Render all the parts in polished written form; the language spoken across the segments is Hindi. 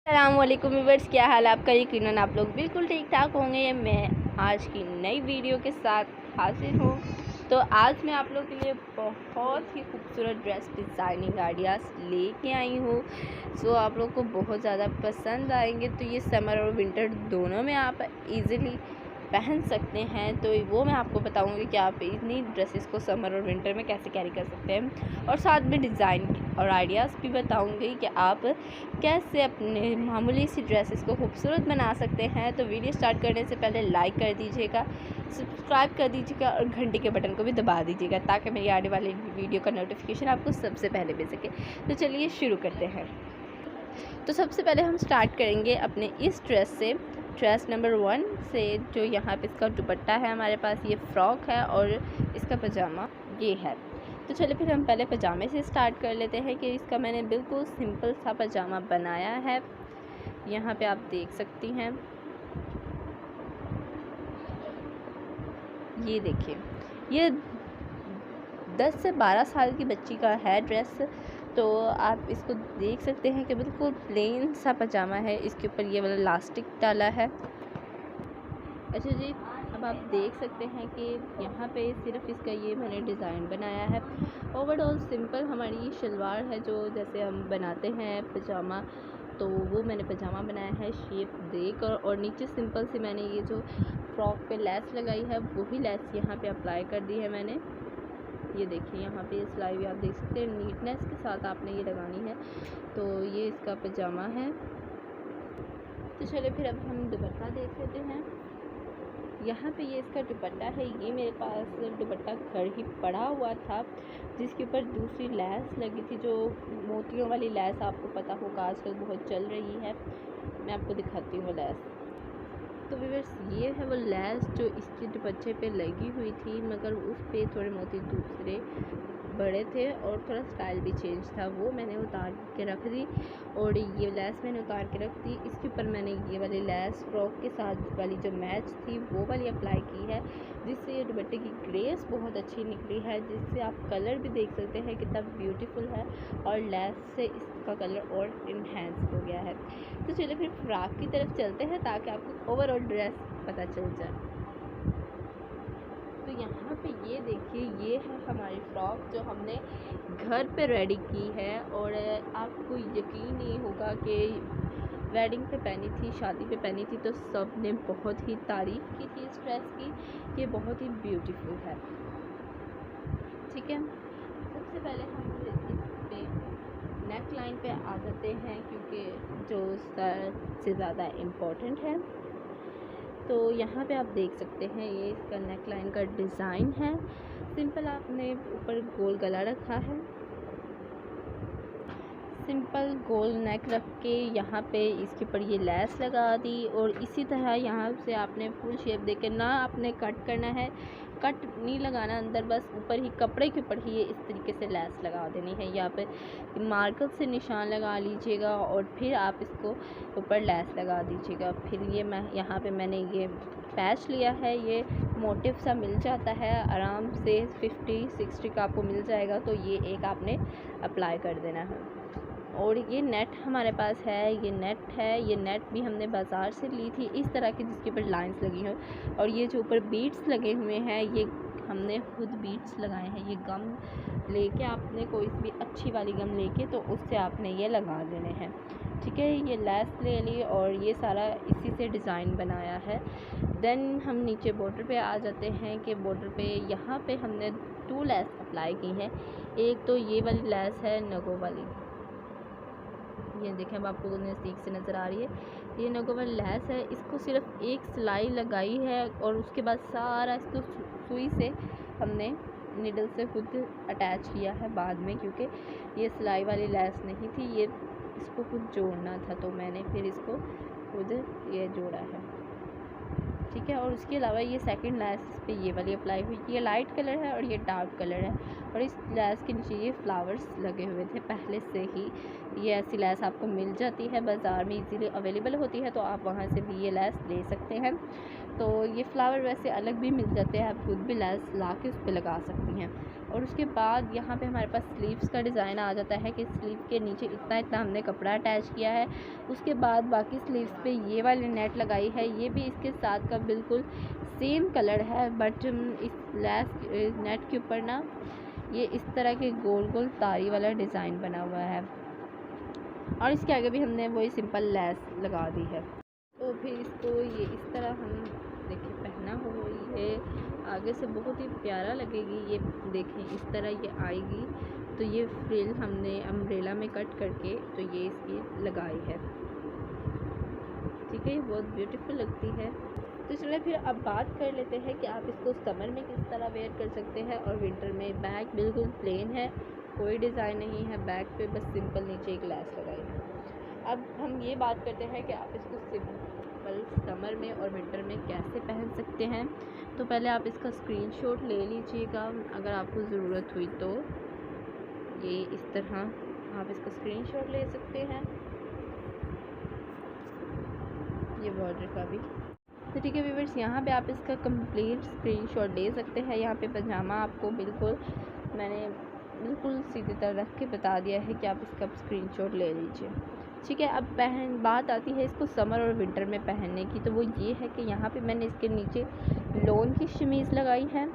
अस्सलामुअलैकुम व्यूअर्स, क्या हाल है आपका। यकीनन आप लोग बिल्कुल ठीक ठाक होंगे। मैं आज की नई वीडियो के साथ हाजिर हूँ। तो आज मैं आप लोग के लिए बहुत ही खूबसूरत ड्रेस डिज़ाइनिंग आइडियाज़ लेके आई हूँ। सो आप लोग को बहुत ज़्यादा पसंद आएंगे। तो ये समर और विंटर दोनों में आप इजीली पहन सकते हैं। तो वो मैं आपको बताऊंगी कि आप इन्हीं ड्रेसेस को समर और विंटर में कैसे कैरी कर सकते हैं, और साथ में डिज़ाइन और आइडियाज़ भी बताऊंगी कि आप कैसे अपने मामूली सी ड्रेसेस को खूबसूरत बना सकते हैं। तो वीडियो स्टार्ट करने से पहले लाइक कर दीजिएगा, सब्सक्राइब कर दीजिएगा और घंटी के बटन को भी दबा दीजिएगा ताकि मेरी आने वाली वीडियो का नोटिफिकेशन आपको सबसे पहले मिल सके। तो चलिए शुरू करते हैं। तो सबसे पहले हम स्टार्ट करेंगे अपने इस ड्रेस से, ड्रेस नंबर 1 से। जो यहाँ पे इसका दुपट्टा है, हमारे पास ये फ्रॉक है और इसका पजामा ये है। तो चलिए फिर हम पहले पजामे से स्टार्ट कर लेते हैं कि इसका मैंने बिल्कुल सिंपल सा पजामा बनाया है। यहाँ पे आप देख सकती हैं, ये देखिए, ये 10 से 12 साल की बच्ची का है ड्रेस। तो आप इसको देख सकते हैं कि बिल्कुल प्लेन सा पजामा है, इसके ऊपर ये वाला इलास्टिक डाला है। अच्छा जी, अब आप देख सकते हैं कि यहाँ पे सिर्फ इसका ये मैंने डिज़ाइन बनाया है। ओवरऑल सिंपल हमारी शलवार है जो जैसे हम बनाते हैं पजामा, तो वो मैंने पजामा बनाया है शेप देकर। और नीचे सिंपल से मैंने ये जो फ्रॉक पे लेस लगाई है वही लेस यहाँ पे अप्लाई कर दी है मैंने। ये देखिए, यहाँ पे सिलाई भी आप देख सकते हैं, नीटनेस के साथ आपने ये लगानी है। तो ये इसका पजामा है। तो चलिए फिर अब हम दुपट्टा देख लेते हैं। यहाँ पे ये इसका दुपट्टा है। ये मेरे पास दुपट्टा घर ही पड़ा हुआ था जिसके ऊपर दूसरी लैस लगी थी, जो मोतियों वाली लैस आपको पता होगा आजकल बहुत चल रही है। मैं आपको दिखाती हूँ वो लैस। तो व्यूअर्स, ये है वो लैस जो इसके दुपट्टे पे लगी हुई थी, मगर उस पे थोड़े मोती दूसरे बड़े थे और थोड़ा स्टाइल भी चेंज था। वो मैंने उतार के रख दी और ये लैस मैंने उतार के रख दी। इसके ऊपर मैंने ये वाली लैस फ्रॉक के साथ वाली जो मैच थी वो वाली अप्लाई की है, जिससे ये दुपट्टे की ग्रेस बहुत अच्छी निकली है, जिससे आप कलर भी देख सकते हैं कितना ब्यूटीफुल है और लैस से इसका कलर और इन्हेंस हो गया है। तो चलिए फिर फ्रॉक की तरफ चलते हैं ताकि आपको ओवरऑल ड्रेस पता चल जाए। तो यहाँ पे ये देखिए, ये है हमारी फ़्रॉक जो हमने घर पे रेडी की है। और आपको यकीन नहीं होगा कि वेडिंग पे पहनी थी, शादी पे पहनी थी, तो सब ने बहुत ही तारीफ़ की थी इस ड्रेस की। ये बहुत ही ब्यूटीफुल है। ठीक है, सबसे पहले हम इस पे नेक लाइन पे आ जाते हैं क्योंकि जो सबसे ज़्यादा इम्पोर्टेंट है। तो यहाँ पे आप देख सकते हैं, ये इसका नेक लाइन का डिज़ाइन है। सिंपल आपने ऊपर गोल गला रखा है, सिंपल गोल नेक रख के यहाँ पे इसके ऊपर ये लेस लगा दी। और इसी तरह यहाँ से आपने फुल शेप देके, ना आपने कट करना है, कट नहीं लगाना अंदर, बस ऊपर ही कपड़े के ऊपर ही ये इस तरीके से लेस लगा देनी है। यहाँ पे मार्कर से निशान लगा लीजिएगा और फिर आप इसको ऊपर लेस लगा दीजिएगा। फिर ये मैं यहाँ पे मैंने ये पैच लिया है, ये मोटिव सा मिल जाता है आराम से 50-60 का आपको मिल जाएगा। तो ये एक आपने अप्लाई कर देना है। और ये नेट हमारे पास है, ये नेट है, ये नेट भी हमने बाज़ार से ली थी इस तरह की, जिसके ऊपर लाइंस लगी हैं। और ये जो ऊपर बीट्स लगे हुए हैं, ये हमने खुद बीट्स लगाए हैं। ये गम लेके आपने कोई भी अच्छी वाली गम लेके तो उससे आपने ये लगा देने हैं। ठीक है, ये लेस ले ली और ये सारा इसी से डिज़ाइन बनाया है। देन हम नीचे बॉर्डर पे आ जाते हैं कि बॉर्डर पे यहाँ पे हमने 2 लेस अप्लाई की हैं। एक तो ये वाली लेस है नगों वाली, ये देखें, अब आपको नज़दीक से नज़र आ रही है, ये नगों वाली लेस है। इसको सिर्फ एक सिलाई लगाई है और उसके बाद सारा इसको सुई से हमने निडल से खुद अटैच किया है बाद में, क्योंकि ये सिलाई वाली लेस नहीं थी, ये इसको खुद जोड़ना था, तो मैंने फिर इसको खुद ये जोड़ा है। ठीक है, और उसके अलावा ये सेकंड लेस इस पर ये वाली अप्लाई हुई। ये लाइट कलर है और ये डार्क कलर है। और इस लेस के नीचे ये फ्लावर्स लगे हुए थे पहले से ही। ये ऐसी लेस आपको मिल जाती है बाज़ार में, इजीली अवेलेबल होती है, तो आप वहाँ से भी ये लेस ले सकते हैं। तो ये फ्लावर वैसे अलग भी मिल जाते हैं, आप खुद भी लेस ला के उस पर लगा सकती हैं। और उसके बाद यहाँ पे हमारे पास स्लीव्स का डिज़ाइन आ जाता है कि स्लीव के नीचे इतना इतना हमने कपड़ा अटैच किया है। उसके बाद बाकी स्लीव्स पे ये वाली नेट लगाई है, ये भी इसके साथ का बिल्कुल सेम कलर है, बट इस लेस नेट के ऊपर ना ये इस तरह के गोल गोल तारी वाला डिज़ाइन बना हुआ है और इसके आगे भी हमने वही सिंपल लेस लगा दी है। तो फिर इसको ये इस तरह हम देखिए पहना हो, ये आगे से बहुत ही प्यारा लगेगी। ये देखें इस तरह ये आएगी, तो ये फ्रिल हमने अम्ब्रेला में कट करके तो ये इसकी लगाई है। ठीक है, ये बहुत ब्यूटीफुल लगती है। तो चलिए फिर अब बात कर लेते हैं कि आप इसको समर में किस तरह वेयर कर सकते हैं और विंटर में। बैक बिल्कुल प्लेन है, कोई डिज़ाइन नहीं है बैक पे, बस सिंपल नीचे एक लेस लगाई है। अब हम ये बात करते हैं कि आप इसको सिंपल समर में और विंटर में कैसे पहन सकते हैं। तो पहले आप इसका स्क्रीनशॉट ले लीजिएगा अगर आपको ज़रूरत हुई तो। ये इस तरह आप इसका स्क्रीनशॉट ले सकते हैं, ये बॉर्डर का भी। तो ठीक है व्यूअर्स, यहाँ पे आप इसका कंप्लीट स्क्रीनशॉट ले सकते हैं। यहाँ पे पजामा आपको बिल्कुल मैंने बिल्कुल सीधी तरह रख के बता दिया है कि आप इसका स्क्रीनशॉट ले लीजिए। ठीक है, अब बात आती है इसको समर और विंटर में पहनने की। तो वो ये है कि यहाँ पे मैंने इसके नीचे लॉन की शमीज़ लगाई है,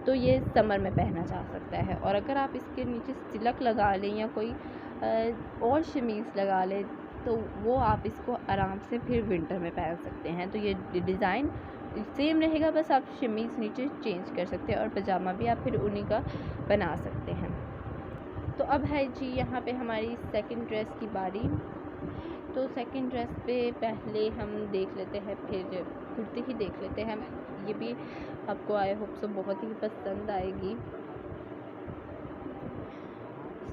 तो ये समर में पहना जा सकता है। और अगर आप इसके नीचे सिलक लगा लें या कोई और शमीज़ लगा लें तो वो आप इसको आराम से फिर विंटर में पहन सकते हैं। तो ये डिज़ाइन सेम रहेगा, बस आप शमीज़ नीचे चेंज कर सकते हैं और पजामा भी आप फिर उन्हीं का बना सकते हैं। तो अब है जी यहाँ पे हमारी सेकंड ड्रेस की बारी। तो सेकंड ड्रेस पे पहले हम देख लेते हैं, फिर कुर्ती ही देख लेते हैं। ये भी आपको आई होप सो बहुत ही पसंद आएगी।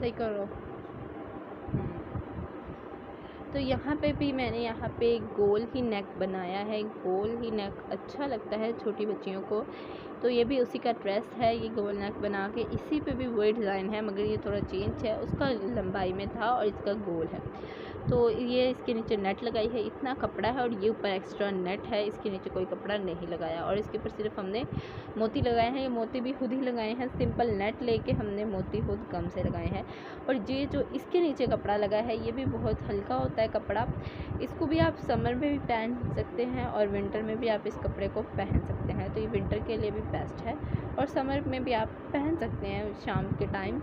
सही करो। तो यहाँ पे भी मैंने यहाँ पे गोल ही नेक बनाया है। गोल ही नेक अच्छा लगता है छोटी बच्चियों को, तो ये भी उसी का ड्रेस है। ये गोल नेक बना के इसी पे भी वही डिज़ाइन है, मगर ये थोड़ा चेंज है, उसका लंबाई में था और इसका गोल है। तो ये इसके नीचे नेट लगाई है, इतना कपड़ा है और ये ऊपर एक्स्ट्रा नेट है, इसके नीचे कोई कपड़ा नहीं लगाया। और इसके ऊपर सिर्फ हमने मोती लगाए हैं, ये मोती भी खुद ही लगाए हैं, सिंपल नेट लेके हमने मोती खुद गम से लगाए हैं। और ये जो इसके नीचे कपड़ा लगा है ये भी बहुत हल्का होता है कपड़ा, इसको भी आप समर में भी पहन सकते हैं और विंटर में भी आप इस कपड़े को पहन सकते हैं। तो ये विंटर के लिए भी बेस्ट है और समर में भी आप पहन सकते हैं। शाम के टाइम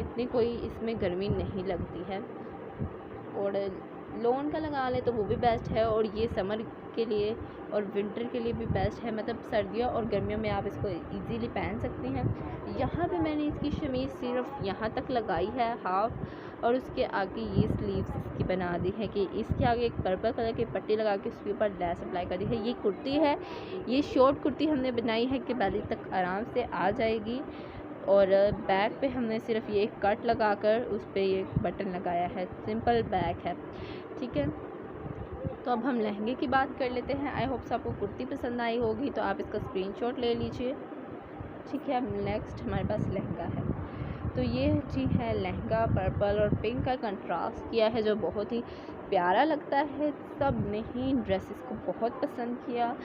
इतनी कोई इसमें गर्मी नहीं लगती है। और लॉन का लगा ले तो वो भी बेस्ट है, और ये समर के लिए और विंटर के लिए भी बेस्ट है, मतलब सर्दियों और गर्मियों में आप इसको इजीली पहन सकते हैं। यहाँ पे मैंने इसकी शमीज़ सिर्फ यहाँ तक लगाई है हाफ, और उसके आगे ये स्लीव्स इसकी बना दी है कि इसके आगे एक पर्पल कलर की पट्टी लगा के उसके ऊपर लेस अप्लाई कर दी है। ये कुर्ती है, ये शॉर्ट कुर्ती हमने बनाई है कि बैली तक आराम से आ जाएगी। और बैक पे हमने सिर्फ ये कट लगाकर उस पर ये बटन लगाया है, सिंपल बैक है। ठीक है, तो अब हम लहंगे की बात कर लेते हैं। आई होप्स आपको कुर्ती पसंद आई होगी, तो आप इसका स्क्रीनशॉट ले लीजिए। ठीक है, अब नेक्स्ट हमारे पास लहंगा है। तो ये जी है लहंगा, पर्पल और पिंक का कंट्रास्ट किया है जो बहुत ही प्यारा लगता है। सब ने ही ड्रेसेस को बहुत पसंद किया,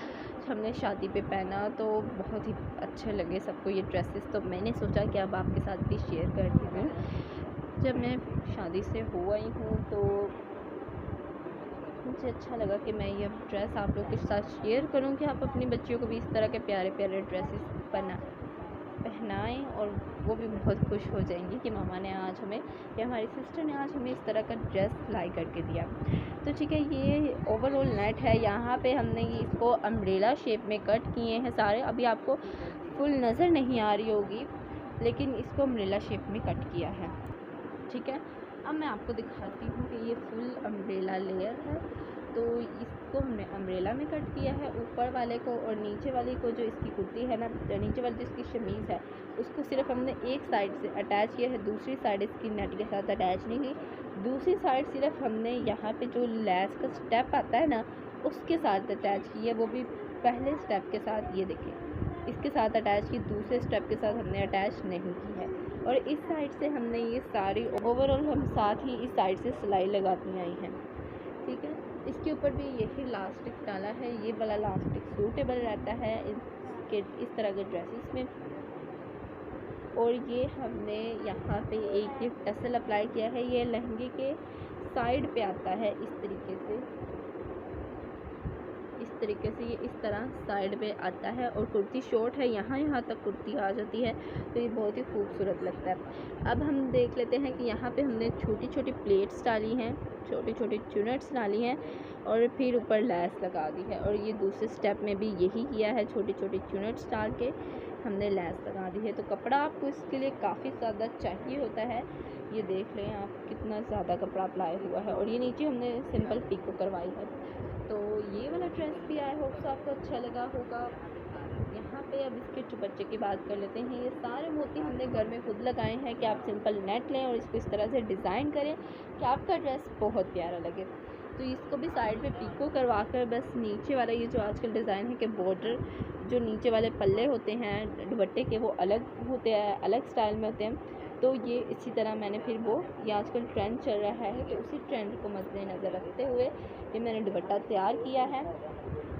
हमने शादी पे पहना तो बहुत ही अच्छे लगे सबको ये ड्रेसेस। तो मैंने सोचा कि अब आपके साथ भी शेयर करती हूँ। जब मैं शादी से हो आई हूँ तो मुझे अच्छा लगा कि मैं ये ड्रेस आप लोग के साथ शेयर करूँ कि आप अपनी बच्चियों को भी इस तरह के प्यारे प्यारे ड्रेसेस पहनाएं और वो भी बहुत खुश हो जाएंगी कि मामा ने आज हमें या हमारी सिस्टर ने आज हमें इस तरह का ड्रेस सिलाई करके दिया। तो ठीक है, ये ओवरऑल नेट है। यहाँ पे हमने इसको अम्ब्रेला शेप में कट किए हैं सारे। अभी आपको फुल नज़र नहीं आ रही होगी, लेकिन इसको अम्ब्रेला शेप में कट किया है। ठीक है, अब मैं आपको दिखाती हूँ कि ये फुल अम्ब्रेला लेयर है। तो इसको हमने अम्ब्रेला में कट किया है, ऊपर वाले को और नीचे वाली को। जो इसकी कुर्ती है ना, नीचे वाली जिसकी शमीज़ है उसको सिर्फ हमने एक साइड से अटैच किया है, दूसरी साइड इसकी नेट के साथ अटैच नहीं की। दूसरी साइड सिर्फ हमने यहाँ पे जो लेस का स्टेप आता है ना उसके साथ अटैच की है, वो भी पहले स्टेप के साथ। ये देखिए इसके साथ अटैच की, दूसरे स्टेप के साथ हमने अटैच नहीं की है। और इस साइड से हमने ये सारी ओवरऑल हम साथ ही इस साइड से सिलाई लगाती आई हैं। ठीक है, इसके ऊपर भी यही लास्टिक डाला है। ये वाला लास्टिक सूटेबल रहता है इसके इस तरह के ड्रेसेस में। और ये हमने यहाँ पे एक ये टसल अप्लाई किया है। ये लहंगे के साइड पे आता है इस तरीके से ये इस तरह साइड पे आता है और कुर्ती शॉर्ट है, यहाँ तक कुर्ती आ जाती है, तो ये बहुत ही खूबसूरत लगता है। अब हम देख लेते हैं कि यहाँ पे हमने छोटी छोटी प्लेट्स डाली हैं, छोटी छोटी चुनट्स डाली हैं और फिर ऊपर लैस लगा दी है। और ये दूसरे स्टेप में भी यही किया है, छोटी छोटी चुनट्स डाल के हमने लैस लगा दी है। तो कपड़ा आपको इसके लिए काफ़ी ज़्यादा चाहिए होता है। ये देख लें आप कितना ज़्यादा कपड़ा अप्लाई हुआ है। और ये नीचे हमने सिंपल पिको करवाई है। तो ये वाला ड्रेस भी आई होप आपको अच्छा लगा होगा। यहाँ पे अब इसके दुपट्टे की बात कर लेते हैं। ये सारे मोती हमने घर में खुद लगाए हैं कि आप सिंपल नेट लें और इसको इस तरह से डिज़ाइन करें कि आपका ड्रेस बहुत प्यारा लगे। तो इसको भी साइड पे पिको करवा कर बस नीचे वाला ये जो आजकल डिज़ाइन है कि बॉर्डर जो नीचे वाले पल्ले होते हैं दुपट्टे के वो अलग होते हैं, अलग स्टाइल में होते हैं। तो ये इसी तरह मैंने फिर वो ये आजकल ट्रेंड चल रहा है तो उसी ट्रेंड को मद्देनज़र रखते हुए ये मैंने दुपट्टा तैयार किया है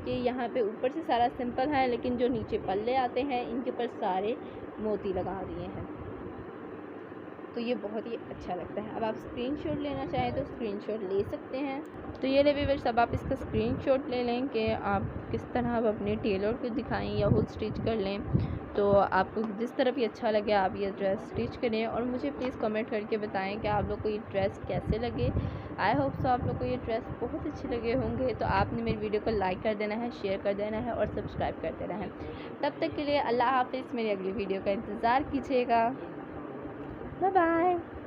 कि यहाँ पे ऊपर से सारा सिंपल है लेकिन जो नीचे पल्ले आते हैं इनके ऊपर सारे मोती लगा दिए हैं। तो ये बहुत ही अच्छा लगता है। अब आप स्क्रीनशॉट लेना चाहें तो स्क्रीनशॉट ले सकते हैं। तो ये ले व्यूअर्स, अब आप इसका स्क्रीनशॉट ले लें कि आप किस तरह अब अपने टेलर को दिखाएं या खुद स्टिच कर लें। तो आपको जिस तरह भी अच्छा लगे आप ये ड्रेस स्टिच करें और मुझे प्लीज़ कमेंट करके बताएं कि आप लोग को ये ड्रेस कैसे लगे। आई होप सो आप लोग को ये ड्रेस बहुत अच्छे लगे होंगे। तो आपने मेरी वीडियो को लाइक कर देना है, शेयर कर देना है और सब्सक्राइब कर देना है। तब तक के लिए अल्लाह हाफिज़। मेरी अगली वीडियो का इंतज़ार कीजिएगा। Bye bye.